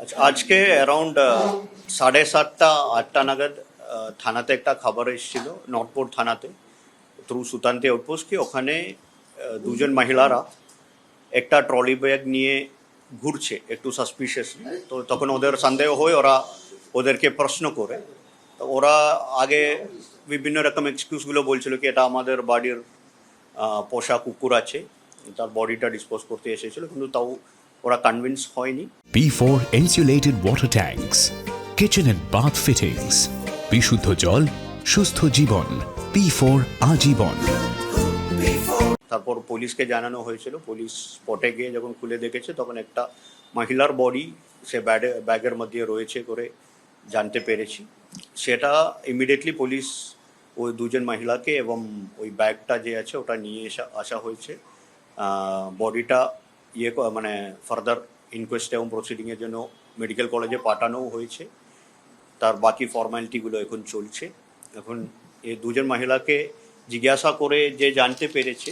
আচ্ছা, আজকে অ্যারাউন্ড 7:30-8টা নাগাদ থানাতে একটা খবর এসেছিল, নর্থপোর্ট থানাতে থ্রু সুতান্তি আউটপোস্ট কি ওখানে দুজন মহিলারা একটা ট্রলি ব্যাগ নিয়ে ঘুরছে একটু সাসপিশিয়াস। তো তখন ওদের সন্দেহ হয়, ওরা ওদেরকে প্রশ্ন করে। তো ওরা আগে বিভিন্ন রকম এক্সকিউজগুলো বলছিল কি এটা আমাদের বাড়ির পোষা কুকুর আছে, তার বডিটা ডিসপোজ করতে এসেছিল, কিন্তু তাও ওরা কনভিন্স হয়নি। P4 insulated water tanks, kitchen and bath fittings, বিশুদ্ধ জল, সুস্থ জীবন, P4 আজীবন। তারপর পুলিশকে জানানো হয়েছিল, পুলিশ স্পটে গিয়ে যখন খুলে দেখেছে তখন একটা মহিলার বডি সে ব্যাগের মধ্যে রয়েছে করে জানতে পেরেছি। সেটা ইমিডিয়েটলি পুলিশ ওই দুজন মহিলাকে এবং ওই ব্যাগটা যে আছে ওটা নিয়ে আসা হয়েছে। বডিটা মানে ফার্দার ইনকোয়েস্ট এবং প্রসিডিংয়ের জন্য মেডিকেল কলেজে পাঠানোও হয়েছে। তার বাকি ফর্মালিটিগুলো এখন চলছে। এখন এই দুজন মহিলাকে জিজ্ঞাসা করে যে জানতে পেরেছে,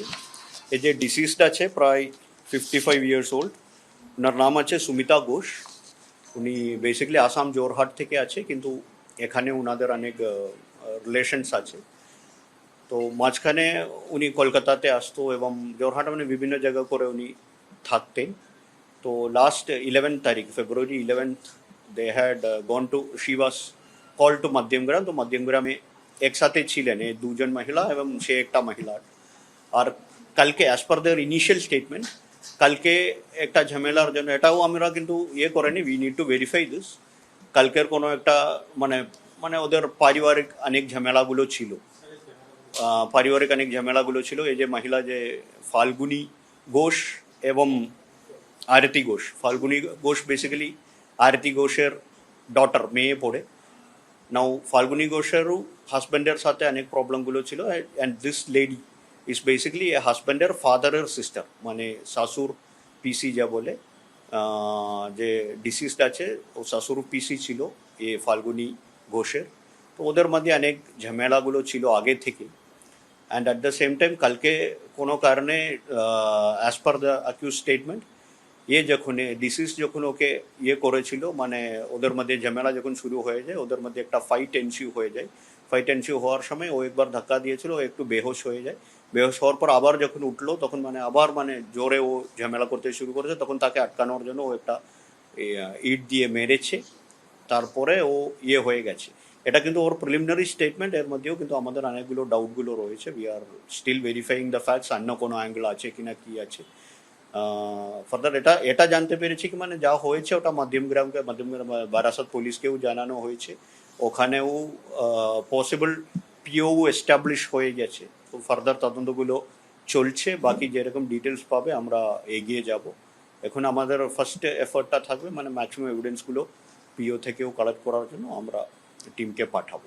এই যে ডিসিজড আছে প্রায় 55 ইয়ার্স ওল্ড, ওনার নাম আছে সুমিতা ঘোষ। উনি বেসিক্যালি আসাম জোরহাট থেকে আছে, কিন্তু এখানে ওনাদের অনেক রিলেশনস আছে। তো মাঝখানে উনি কলকাতাতে আসতো এবং জোরহাট মানে বিভিন্ন জায়গা করে উনি থাকতেন। তো লাস্ট 11 তারিখ February 11 they had gone to she was call to Madhyamgram. তো মধ্যমগ্রামে একসাথে ছিলেন এই দুজন মহিলা এবং সে একটা মহিলা। আর কালকে অ্যাজ পার দেয়ার ইনিশিয়াল স্টেটমেন্ট কালকে একটা ঝামেলার জন্য, এটাও আমরা কিন্তু করেনি, we need to verify this. কালকের কোনো একটা মানে মানে ওদের পারিবারিক অনেক ঝামেলাগুলো ছিল, এই যে মহিলা যে ফাল্গুনী ঘোষ এবং আরতি ঘোষ। ফাল্গুনী ঘোষ বেসিক্যালি আরতি ঘোষের ডটার, মেয়ে পড়ে। নাও ফাল্গুনী ঘোষেরও হাজব্যান্ডের সাথে অনেক প্রবলেমগুলো ছিল, and this lady is basically হাজব্যান্ডের ফাদারের সিস্টার, মানে শাশুর পিসি যা বলে। যে ডিসিজড আছে ও শাশুর পিসি ছিল এ ফাল্গুনী ঘোষের। তো ওদের মধ্যে অনেক ঝামেলাগুলো ছিল আগে থেকে। And at the same time কালকে কোনো কারণে as per the accused statement যখন ডিসিজ যখন ওকে করেছিল, মানে ওদের মধ্যে ঝামেলা যখন শুরু হয়ে যায়, ওদের মধ্যে একটা ফাইট এনসিউ হয়ে যায়। ফাইট এনসিউ হওয়ার সময় ও একবার ধাক্কা দিয়েছিল, ও একটু বেহোশ হয়ে যায়। বেহোশ হওয়ার পর আবার যখন উঠলো তখন মানে আবার মানে জোরে ও ঝামেলা করতে শুরু করেছে। তখন তাকে আটকানোর জন্য ও একটা ইট দিয়ে মেরেছে। তারপরে ও হয়ে গেছে। এটা কিন্তু ওর প্রিলিমিনারি স্টেটমেন্ট, এর মধ্যেও কিন্তু আমাদের অনেকগুলো ডাউটগুলো রয়েছে। We are still verifying the facts, অন্য কোনো অ্যাঙ্গেল আছে কিনা কি আছে। ফার্দার এটা জানতে পেরেছি কি মানে যা হয়েছে ওটা মধ্যমগ্রাম বারাসাত পুলিশকেও জানানো হয়েছে। ওখানেও পসিবল পিও এস্টাবলিশ হয়ে গেছে। তো ফার্দার তদন্তগুলো চলছে, বাকি যেরকম ডিটেলস পাবে আমরা এগিয়ে যাব। এখন আমাদের ফার্স্ট এফার্টটা থাকবে মানে ম্যাক্সিমাম এভিডেন্সগুলো পিও থেকেও কালেক্ট করার জন্য আমরা টিমকে পাঠাবো।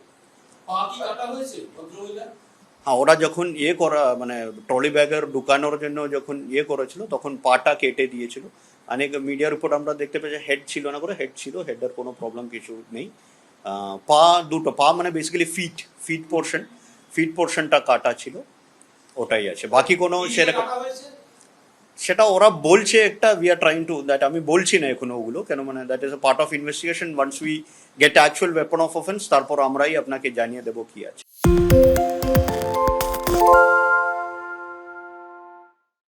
হ্যাঁ, ওরা যখন করা মানে ট্রলি ব্যাগের ঢুকানোর জন্য যখন করেছিল তখন পাটা কেটে দিয়েছিল। অনেক মিডিয়ার উপর আমরা দেখতে পেয়েছি হেড ছিল না, করে হেড ছিল, হেডের কোনো প্রবলেম কিছু নেই। দুটো পা মানে বেসিক্যালি ফিট পোর্শনটা কাটা ছিল, ওটাই আছে। বাকি কোনো সেরকম সেটা ওরা বলছে একটা, we are trying to that, আমি বলছি না এখনো ওগুলো, কেন মানে that is a part of investigation. Once we get actual weapon of offence তারপর আমরাই আপনাকে জানিয়ে দেবো কি আছে।